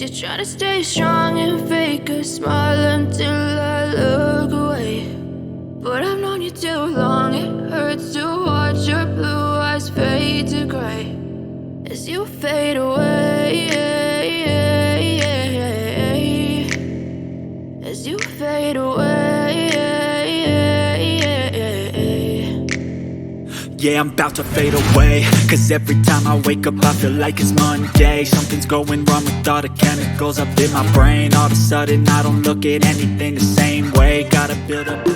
Guess you're trying to stay strong and fake a smile until I look away. But I've known you too long, it hurts to watch your blue eyes fade to gray as you fade away, as you fade away. Yeah, I'm about to fade away, cause every time I wake up I feel like it's Monday. Something's going wrong with all the chemicals up in my brain. All of a sudden I don't look at anything the same way. Gotta build up